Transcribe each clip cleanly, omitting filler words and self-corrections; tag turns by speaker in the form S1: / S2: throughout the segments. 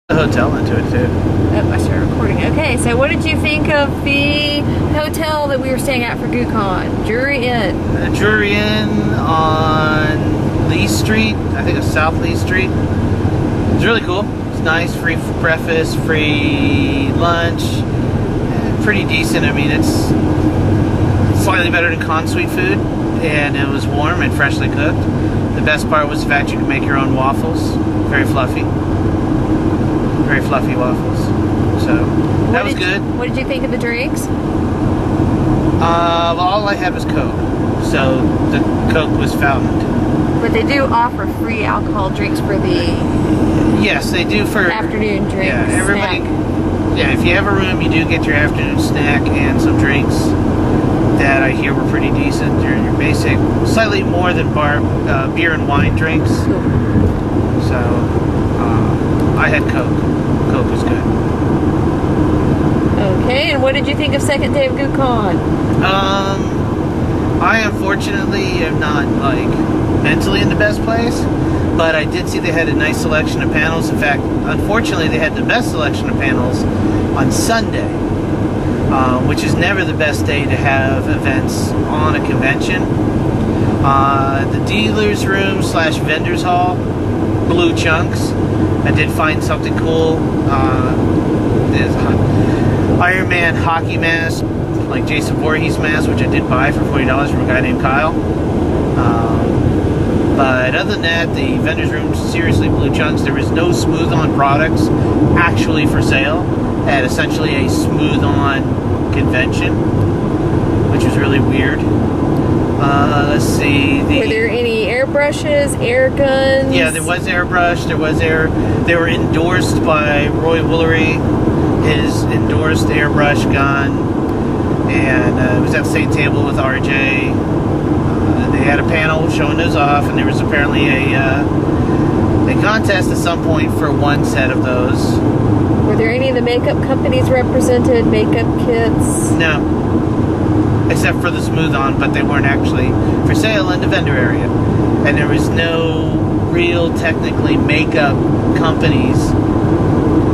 S1: The hotel into it too.
S2: Oh, I started recording. Okay, so what did you think of the hotel that we were staying at for GooCon? Drury Inn.
S1: Drury Inn on Lee Street. I think it's South Lee Street. It's really cool. It's nice. Free breakfast, free lunch. Pretty decent. I mean, it's slightly better than Con Suite food, and it was warm and freshly cooked. The best part was the fact you could make your own waffles. Very fluffy. Very fluffy waffles. So that was good.
S2: What did you think of the drinks?
S1: Well, all I had was Coke. So the Coke was fountained.
S2: But they do offer free alcohol drinks for the
S1: Yes, they do for
S2: afternoon drinks.
S1: Yeah, everybody.
S2: Snack.
S1: Yeah, if you have a room, you do get your afternoon snack and some drinks that I hear were pretty decent. Your basic, slightly more than beer and wine drinks.
S2: Cool.
S1: So I had Coke. Coke was good.
S2: Okay, and what did you think of second day of GooCon?
S1: I unfortunately am not like mentally in the best place, but I did see they had a nice selection of panels. In fact, unfortunately, they had the best selection of panels on Sunday, which is never the best day to have events on a convention. The dealer's room / vendor's hall, blue chunks. I did find something cool. There's Iron Man hockey mask, like Jason Voorhees mask, which I did buy for $40 from a guy named Kyle. But other than that, the vendor's room, seriously blue chunks. There was no smooth-on products actually for sale at essentially a smooth-on convention, which was really weird. Let's see.
S2: Were there any airbrushes, air guns?
S1: Yeah, there was airbrush. There was air. They were endorsed by Roy Woolery, his endorsed airbrush gun, and it was at the same table with RJ. They had a panel showing those off, and there was apparently a contest at some point for one set of those.
S2: Were there any of the makeup companies represented? Makeup kits?
S1: No. Except for the smooth on, but they weren't actually for sale in the vendor area. And there was no real technically makeup companies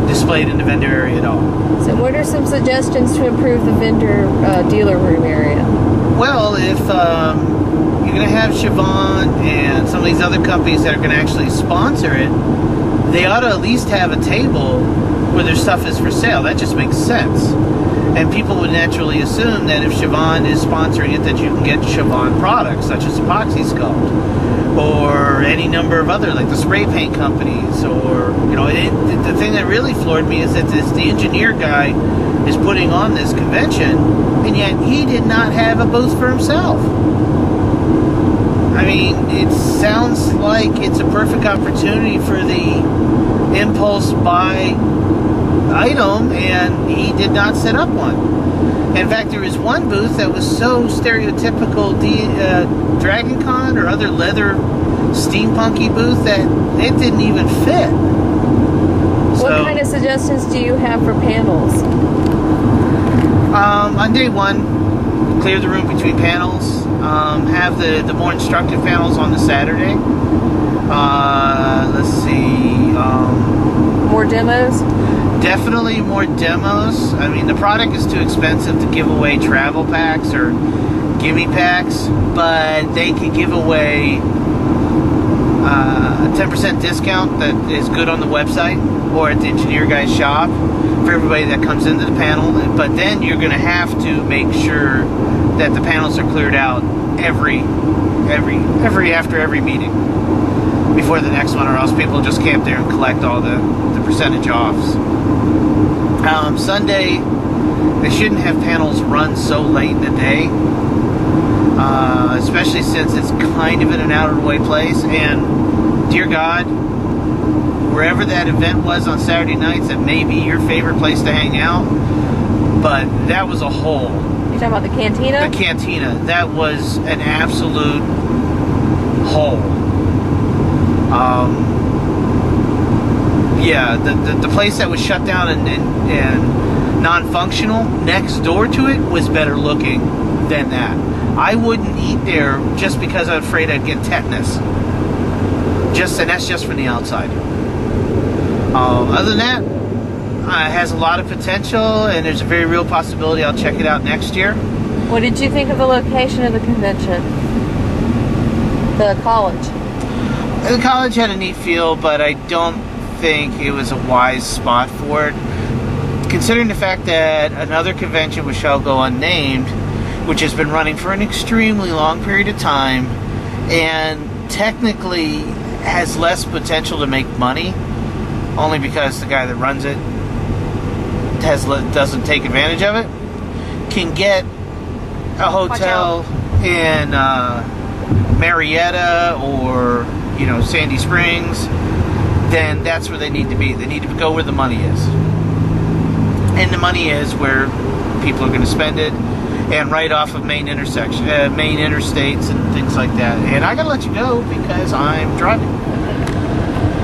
S1: displayed in the vendor area at all.
S2: So what are some suggestions to improve the vendor dealer room area?
S1: Well, if you're going to have Siobhan and some of these other companies that are going to actually sponsor it, they ought to at least have a table where their stuff is for sale. That just makes sense. And people would naturally assume that if Siobhan is sponsoring it, that you can get Siobhan products, such as Epoxy Sculpt, or any number of other, like the spray paint companies, or, you know, the thing that really floored me is that the engineer guy is putting on this convention, and yet he did not have a booth for himself. I mean, it sounds like it's a perfect opportunity for the impulse buy item, and he did not set up one. In fact, there was one booth that was so stereotypical Dragon Con or other leather steampunky booth that it didn't even fit.
S2: What kind of suggestions do you have for panels?
S1: On day one, clear the room between panels. Have the more instructive panels on the Saturday. Let's see.
S2: More demos?
S1: Definitely more demos. I mean, the product is too expensive to give away travel packs or gimme packs, but they could give away a 10% discount that is good on the website or at the engineer guy's shop for everybody that comes into the panel. But then you're going to have to make sure that the panels are cleared out after every meeting before the next one, or else people just camp there and collect all the percentage offs. Sunday, they shouldn't have panels run so late in the day, especially since it's kind of in an out-of-the-way place. And dear God, wherever that event was on Saturday nights, that may be your favorite place to hang out, but that was a hole.
S2: You're talking about the cantina?
S1: The cantina. That was an absolute hole. Yeah, the place that was shut down and non-functional next door to it was better looking than that. I wouldn't eat there just because I'm afraid I'd get tetanus. And that's just from the outside. Other than that, it has a lot of potential, and there's a very real possibility I'll check it out next year.
S2: What did you think of the location of the convention? The college.
S1: The college had a neat feel, but I don't think it was a wise spot for it. Considering the fact that another convention, which shall go unnamed, which has been running for an extremely long period of time, and technically has less potential to make money, only because the guy that runs it doesn't take advantage of it, can get a hotel in Marietta or Sandy Springs, then that's where they need to be. They need to go where the money is, and the money is where people are going to spend it, and right off of main interstates and things like that. And I gotta let you go because I'm driving.